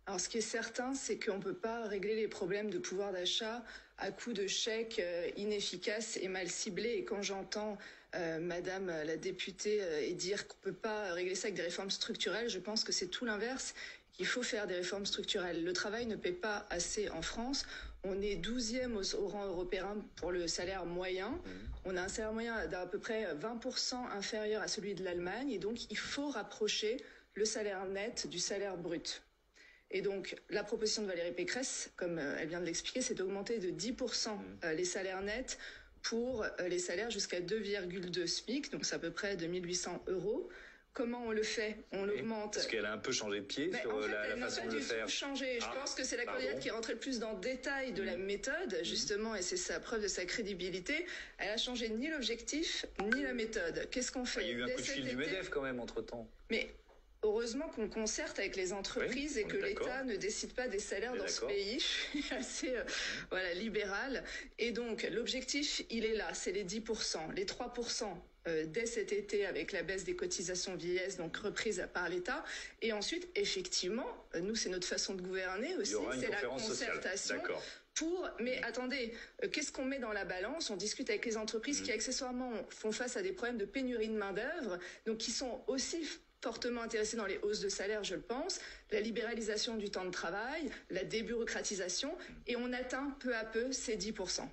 Alors, ce qui est certain, c'est qu'on ne peut pas régler les problèmes de pouvoir d'achat à coup de chèques inefficaces et mal ciblés. Et quand j'entends Madame la députée dire qu'on ne peut pas régler ça avec des réformes structurelles, je pense que c'est tout l'inverse, qu'il faut faire des réformes structurelles. Le travail ne paie pas assez en France. On est 12e au rang européen pour le salaire moyen. On a un salaire moyen d'à peu près 20% inférieur à celui de l'Allemagne. Et donc, il faut rapprocher le salaire net du salaire brut. Et donc, la proposition de Valérie Pécresse, comme elle vient de l'expliquer, c'est d'augmenter de 10% les salaires nets pour les salaires jusqu'à 2,2 SMIC, donc c'est à peu près 2800 euros. Comment on le fait? On l'augmente. Parce qu'elle a un peu changé de pied sur la façon de le faire. Changé. Je pense que c'est la candidate qui est rentrée le plus dans le détail de la méthode, justement, et c'est sa preuve de sa crédibilité. Elle a changé ni l'objectif, ni la méthode. Qu'est-ce qu'on fait? Il y a eu un coup de fil du MEDEF quand même entre-temps. Mais heureusement qu'on concerte avec les entreprises et que l'État ne décide pas des salaires dans ce pays. Je suis assez libérale. Et donc, l'objectif, il est là, c'est les 10%. Les 3% dès cet été avec la baisse des cotisations vieillesse, donc reprise par l'État. Et ensuite, effectivement, nous, c'est notre façon de gouverner aussi, c'est la concertation. Mais attendez, qu'est-ce qu'on met dans la balance? On discute avec les entreprises qui accessoirement font face à des problèmes de pénurie de main-d'œuvre, donc qui sont aussi fortement intéressés dans les hausses de salaire, je le pense, la libéralisation du temps de travail, la débureaucratisation, et on atteint peu à peu ces 10%.